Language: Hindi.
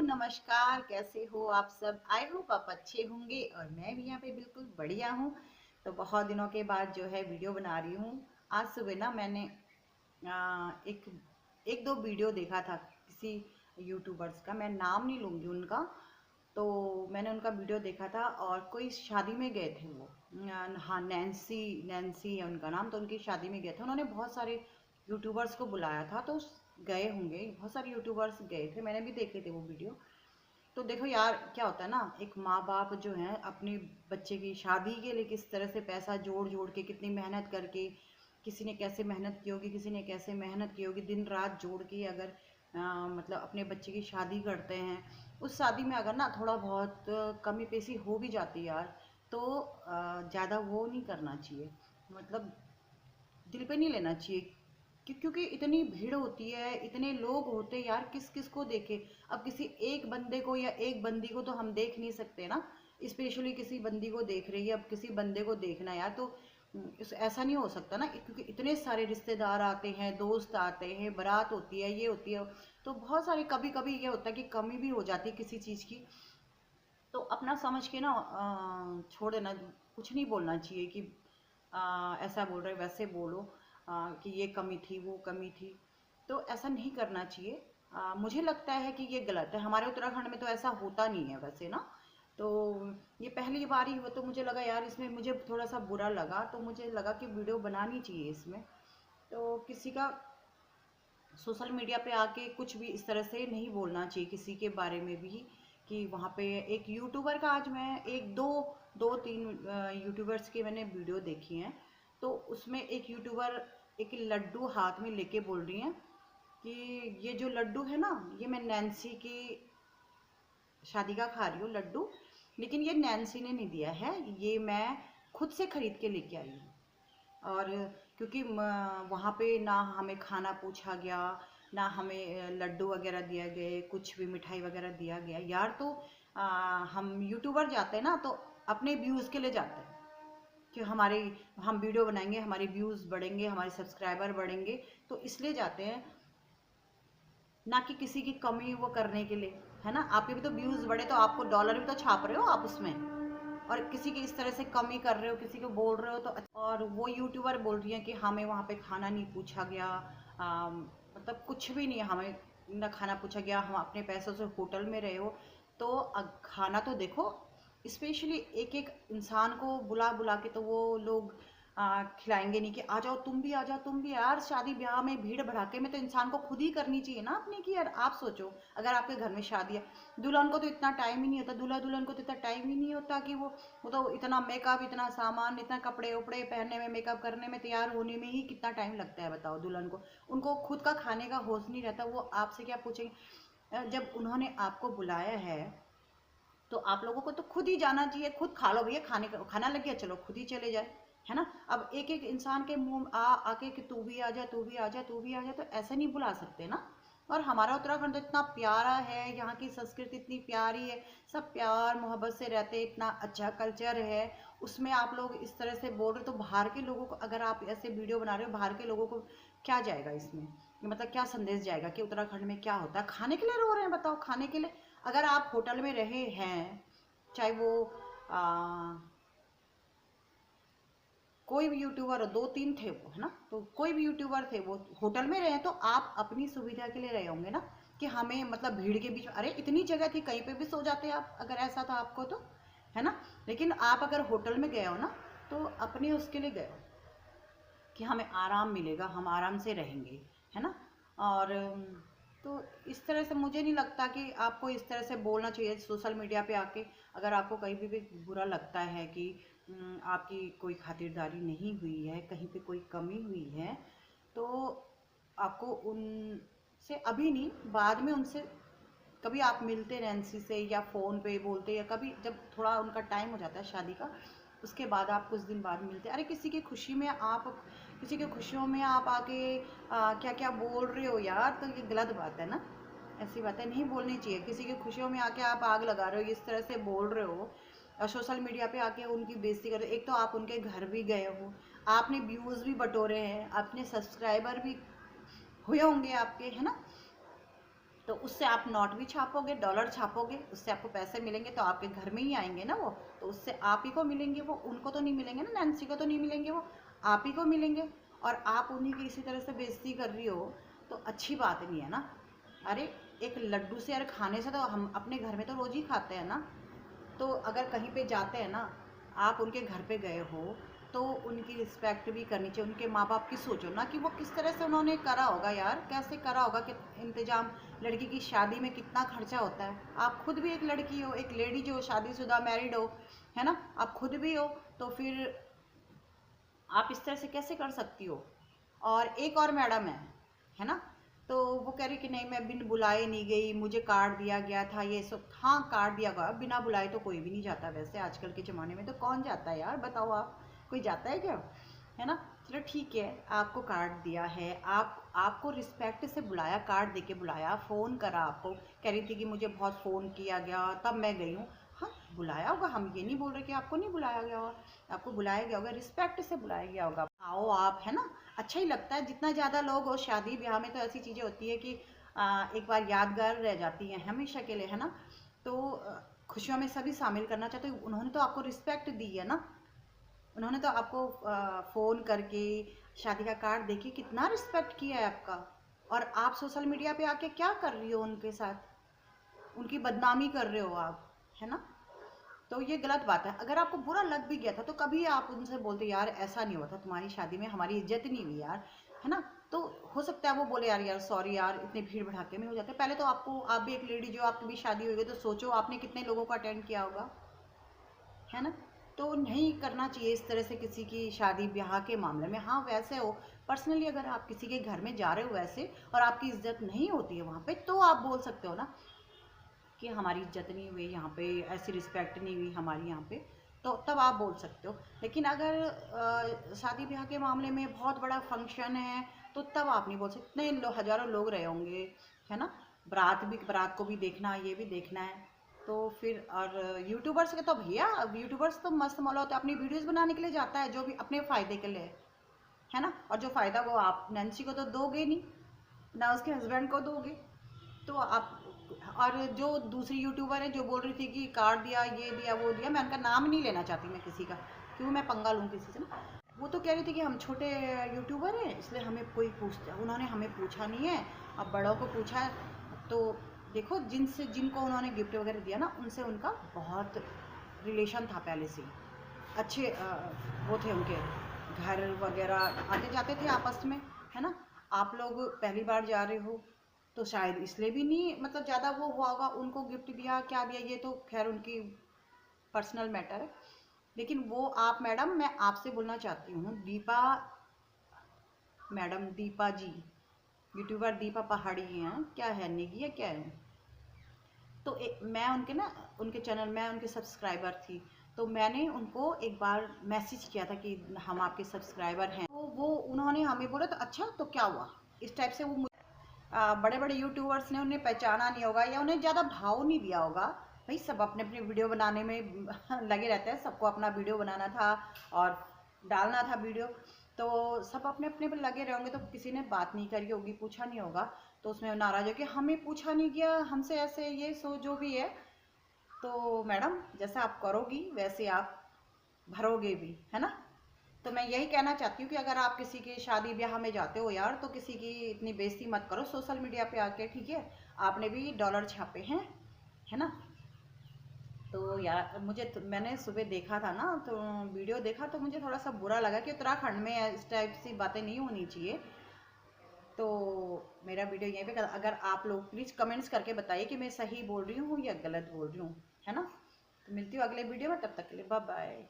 नमस्कार, कैसे हो आप सब? आई होप आप अच्छे होंगे और मैं भी यहाँ पे बिल्कुल बढ़िया हूँ। तो बहुत दिनों के बाद जो है वीडियो बना रही हूँ। आज सुबह ना मैंने एक एक दो वीडियो देखा था किसी यूट्यूबर्स का, मैं नाम नहीं लूँगी उनका। तो मैंने उनका वीडियो देखा था और कोई शादी में गए थे वो। हाँ, नैन्सी नैन्सी है उनका नाम। तो उनकी शादी में गए थे, उन्होंने बहुत सारे यूट्यूबर्स को बुलाया था। तो गए होंगे, बहुत सारे यूट्यूबर्स गए थे, मैंने भी देखे थे वो वीडियो। तो देखो यार, क्या होता है ना, एक माँ बाप जो है अपने बच्चे की शादी के लिए किस तरह से पैसा जोड़ जोड़ के, कितनी मेहनत करके, किसी ने कैसे मेहनत की होगी, किसी ने कैसे मेहनत की होगी, दिन रात जोड़ के अगर मतलब अपने बच्चे की शादी करते हैं। उस शादी में अगर ना थोड़ा बहुत कमी पेशी हो भी जाती है यार, तो ज़्यादा वो नहीं करना चाहिए, मतलब दिल पे नहीं लेना चाहिए। क्योंकि इतनी भीड़ होती है, इतने लोग होते हैं यार, किस किस को देखे। अब किसी एक बंदे को या एक बंदी को तो हम देख नहीं सकते ना। स्पेशली किसी बंदी को देख रही है, अब किसी बंदे को देखना यार, तो ऐसा नहीं हो सकता ना, क्योंकि इतने सारे रिश्तेदार आते हैं, दोस्त आते हैं, बारात होती है, ये होती है। तो बहुत सारी, कभी कभी ये होता है कि कमी भी हो जाती है किसी चीज़ की। तो अपना समझ के ना छोड़ देना, कुछ नहीं बोलना चाहिए कि ऐसा बोल रहे वैसे बोलो, कि ये कमी थी वो कमी थी। तो ऐसा नहीं करना चाहिए। मुझे लगता है कि ये गलत है। हमारे उत्तराखंड में तो ऐसा होता नहीं है वैसे ना। तो ये पहली बार ही हुआ, तो मुझे लगा यार, इसमें मुझे थोड़ा सा बुरा लगा, तो मुझे लगा कि वीडियो बनानी चाहिए इसमें। तो किसी का सोशल मीडिया पे आके कुछ भी इस तरह से नहीं बोलना चाहिए किसी के बारे में भी। कि वहाँ पे एक यूट्यूबर का, आज मैं एक दो दो तीन यूट्यूबर्स के मैंने वीडियो देखी हैं। तो उसमें एक यूट्यूबर एक लड्डू हाथ में लेके बोल रही हैं कि ये जो लड्डू है ना, ये मैं नैन्सी की शादी का खा रही हूँ लड्डू, लेकिन ये नैन्सी ने नहीं दिया है, ये मैं खुद से खरीद के लेके आई हूँ। और क्योंकि वहाँ पे ना हमें खाना पूछा गया, ना हमें लड्डू वगैरह दिया गए, कुछ भी मिठाई वगैरह दिया गया यार। तो हम यूट्यूबर जाते हैं ना, तो अपने व्यूज़ के लिए जाते हैं कि हमारे, हम वीडियो बनाएंगे, हमारे व्यूज़ बढ़ेंगे, हमारे सब्सक्राइबर बढ़ेंगे। तो इसलिए जाते हैं, ना कि किसी की कमी वो करने के लिए, है ना। आपके भी तो व्यूज़ बढ़े, तो आपको डॉलर भी तो छाप रहे हो आप उसमें। और किसी की इस तरह से कमी कर रहे हो, किसी को बोल रहे हो तो और वो यूट्यूबर बोल रही है कि हमें वहाँ पे खाना नहीं पूछा गया। मतलब कुछ भी नहीं, हमें ना खाना पूछा गया, हम अपने पैसों से होटल में रहे हो। तो खाना तो देखो, स्पेशली एक एक इंसान को बुला बुला के तो वो लोग खिलाएंगे नहीं कि आ जाओ तुम भी, आ जाओ तुम भी। यार शादी ब्याह में भीड़ भड़ाके में तो इंसान को खुद ही करनी चाहिए ना अपने की। यार आप सोचो, अगर आपके घर में शादी है, दुल्हन को तो इतना टाइम ही नहीं होता, दूल्हा दुल्हन को तो इतना टाइम ही नहीं होता कि वो तो इतना मेकअप, इतना सामान, इतना कपड़े उपड़े पहनने में, मेकअप करने में, तैयार होने में ही कितना टाइम लगता है बताओ दुल्हन को। उनको खुद का खाने का होश नहीं रहता, वो आपसे क्या पूछेंगे। जब उन्होंने आपको बुलाया है, तो आप लोगों को तो खुद ही जाना चाहिए, खुद खा लो भैया, खाने का खाना लग गया, चलो खुद ही चले जाए, है ना। अब एक एक इंसान के मुंह आके कि तू भी आ जा, तू भी आ जा, तू भी आ जा, तो ऐसे नहीं बुला सकते ना। और हमारा उत्तराखंड तो इतना प्यारा है, यहाँ की संस्कृति इतनी प्यारी है, सब प्यार मोहब्बत से रहते हैं, इतना अच्छा कल्चर है। उसमें आप लोग इस तरह से बोल रहे, तो बाहर के लोगों को, अगर आप ऐसे वीडियो बना रहे हो, बाहर के लोगों को क्या जाएगा इसमें, मतलब क्या संदेश जाएगा कि उत्तराखंड में क्या होता है। खाने के लिए रो रहे हैं बताओ, खाने के लिए। अगर आप होटल में रहे हैं, चाहे वो आ, कोई भी यूट्यूबर, दो तीन थे वो, है ना, तो कोई भी यूट्यूबर थे, वो होटल में रहे, तो आप अपनी सुविधा के लिए रहे होंगे ना। कि हमें मतलब भीड़ के बीच में, अरे इतनी जगह थी, कहीं पे भी सो जाते आप अगर ऐसा था आपको तो, है ना। लेकिन आप अगर होटल में गए हो ना, तो अपने उसके लिए गए हो कि हमें आराम मिलेगा, हम आराम से रहेंगे, है ना। और तो इस तरह से मुझे नहीं लगता कि आपको इस तरह से बोलना चाहिए सोशल मीडिया पे आके। अगर आपको कहीं भी बुरा लगता है कि आपकी कोई खातिरदारी नहीं हुई है, कहीं पे कोई कमी हुई है, तो आपको उनसे अभी नहीं, बाद में उनसे कभी आप मिलते नैन्सी से, या फ़ोन पे बोलते, या कभी जब थोड़ा उनका टाइम हो जाता है शादी का, उसके बाद आप कुछ दिन बाद मिलते। अरे किसी की खुशी में आप, किसी की खुशियों में आप आके क्या क्या बोल रहे हो यार, तो ये गलत बात है ना। ऐसी बातें नहीं बोलनी चाहिए। किसी की खुशियों में आके आप आग लगा रहे हो, इस तरह से बोल रहे हो, और सोशल मीडिया पे आके उनकी बेइज्जती कर रहे हो। एक तो आप उनके घर भी गए हो, आपने व्यूज़ भी बटोरे हैं, अपने सब्सक्राइबर भी हुए होंगे आपके, है ना। तो उससे आप नोट भी छापोगे, डॉलर छापोगे, उससे आपको पैसे मिलेंगे तो आपके घर में ही आएंगे ना वो, तो उससे आप ही को मिलेंगे वो, उनको तो नहीं मिलेंगे ना, नैन्सी को तो नहीं मिलेंगे वो, आप ही को मिलेंगे। और आप उन्हीं की इसी तरह से बेइज्जती कर रही हो तो अच्छी बात नहीं है ना। अरे एक लड्डू से यार खाने से तो हम अपने घर में तो रोज ही खाते हैं ना। तो अगर कहीं पे जाते हैं ना, आप उनके घर पे गए हो तो उनकी रिस्पेक्ट भी करनी चाहिए। उनके माँ बाप की सोचो ना कि वो किस तरह से उन्होंने करा होगा यार, कैसे करा होगा कि इंतजाम। लड़की की शादी में कितना खर्चा होता है, आप खुद भी एक लड़की हो, एक लेडी जो शादीशुदा मैरिड हो, है ना, आप खुद भी हो, तो फिर आप इस तरह से कैसे कर सकती हो। और एक और मैडम है ना, तो वो कह रही कि नहीं मैं बिन बुलाए नहीं गई, मुझे कार्ड दिया गया था ये सब। हाँ कार्ड दिया गया, बिना बुलाए तो कोई भी नहीं जाता वैसे आजकल के ज़माने में, तो कौन जाता है यार बताओ, आप कोई जाता है क्या, है ना। चलो ठीक है, आपको कार्ड दिया है, आपको रिस्पेक्ट से बुलाया, कार्ड दे के बुलाया, फ़ोन करा आपको, कह रही थी कि मुझे बहुत फ़ोन किया गया तब मैं गई हूँ। हाँ बुलाया होगा, हम ये नहीं बोल रहे कि आपको नहीं बुलाया गया होगा, आपको बुलाया गया होगा, रिस्पेक्ट से बुलाया गया होगा, आओ आप, है ना। अच्छा ही लगता है, जितना ज़्यादा लोग हो शादी ब्याह में तो ऐसी चीज़ें होती है कि एक बार यादगार रह जाती हैं हमेशा के लिए, है ना। तो खुशियों में सभी शामिल करना चाहते, उन्होंने तो आपको रिस्पेक्ट दी है ना, उन्होंने तो आपको फ़ोन करके शादी का कार्ड देके कितना रिस्पेक्ट किया है आपका। और आप सोशल मीडिया पे आके क्या कर रही हो उनके साथ, उनकी बदनामी कर रहे हो आप, है ना। तो ये गलत बात है। अगर आपको बुरा लग भी गया था तो कभी आप उनसे बोलते यार ऐसा नहीं हुआ था, तुम्हारी शादी में हमारी इज्जत नहीं हुई यार, है ना। तो हो सकता है वो बोले यार यार सॉरी यार, इतने भीड़ भड़ाके में हो जाते हैं। पहले तो आपको, आप भी एक लेडी जो आपकी भी शादी हुई है, तो सोचो आपने कितने लोगों को अटेंड किया होगा, है ना। तो नहीं करना चाहिए इस तरह से किसी की शादी ब्याह के मामले में। हाँ वैसे हो पर्सनली अगर आप किसी के घर में जा रहे हो वैसे, और आपकी इज्जत नहीं होती है वहाँ पे, तो आप बोल सकते हो ना कि हमारी इज्जत नहीं हुई यहाँ पे, ऐसी रिस्पेक्ट नहीं हुई हमारी यहाँ पे, तो तब आप बोल सकते हो। लेकिन अगर शादी ब्याह के मामले में बहुत बड़ा फंक्शन है तो तब आप नहीं बोल सकते, इतने हज़ारों लोग रहे होंगे, है ना, बारात को भी देखना, ये भी देखना है। तो फिर और यूट्यूबर्स के तो भैया, यूट्यूबर्स तो मस्त मौला होता है, अपनी वीडियोस बनाने के लिए जाता है, जो भी अपने फ़ायदे के लिए, है ना। और जो फ़ायदा वो आप नैन्सी को तो दोगे नहीं, ना उसके हस्बैंड को दोगे, तो आप। और जो दूसरी यूट्यूबर है जो बोल रही थी कि कार्ड दिया, ये दिया, वो दिया, मैं उनका नाम नहीं लेना चाहती मैं किसी का, क्यों मैं पंगा लूँ किसी से ना। वो तो कह रही थी कि हम छोटे यूट्यूबर हैं इसलिए हमें कोई पूछता, उन्होंने हमें पूछा नहीं है, अब बड़ों को पूछा है। तो देखो जिनको उन्होंने गिफ्ट वगैरह दिया ना, उनसे उनका बहुत रिलेशन था पहले से ही, अच्छे वो थे उनके, घर वगैरह आते जाते थे आपस में, है ना। आप लोग पहली बार जा रहे हो तो शायद इसलिए भी नहीं मतलब ज़्यादा वो हुआ होगा, उनको गिफ्ट दिया क्या दिया ये तो खैर उनकी पर्सनल मैटर है। लेकिन वो आप मैडम, मैं आपसे बोलना चाहती हूँ, दीपा मैडम, दीपा जी, यूट्यूबर दीपा पहाड़ी हैं, क्या है निगी है क्या है। तो मैं उनके ना, उनके चैनल में उनके सब्सक्राइबर थी, तो मैंने उनको एक बार मैसेज किया था कि हम आपके सब्सक्राइबर हैं, तो वो उन्होंने हमें बोला तो अच्छा तो क्या हुआ, इस टाइप से वो बड़े बड़े यूट्यूबर्स ने उन्हें पहचाना नहीं होगा या उन्हें ज़्यादा भाव नहीं दिया होगा। भाई सब अपने अपने वीडियो बनाने में लगे रहते हैं, सबको अपना वीडियो बनाना था और डालना था वीडियो, तो सब अपने अपने पर लगे रहे होंगे, तो किसी ने बात नहीं करी होगी, पूछा नहीं होगा, तो उसमें नाराज़ हो कि हमें पूछा नहीं गया, हमसे ऐसे ये सो जो भी है। तो मैडम जैसा आप करोगी वैसे आप भरोगे भी, है ना। तो मैं यही कहना चाहती हूँ कि अगर आप किसी के शादी ब्याह में जाते हो यार, तो किसी की इतनी बेइज्जती मत करो सोशल मीडिया पे आके, ठीक है। आपने भी डॉलर छापे हैं, है ना। तो यार मुझे तो, मैंने सुबह देखा था ना, तो वीडियो देखा तो मुझे थोड़ा सा बुरा लगा कि उत्तराखंड में इस टाइप सी बातें नहीं होनी चाहिए। तो मेरा वीडियो यहीं पे, अगर आप लोग प्लीज़ कमेंट्स करके बताइए कि मैं सही बोल रही हूँ या गलत बोल रही हूँ, है ना। तो मिलती हूँ अगले वीडियो में, तब तक के लिए बाय बाय।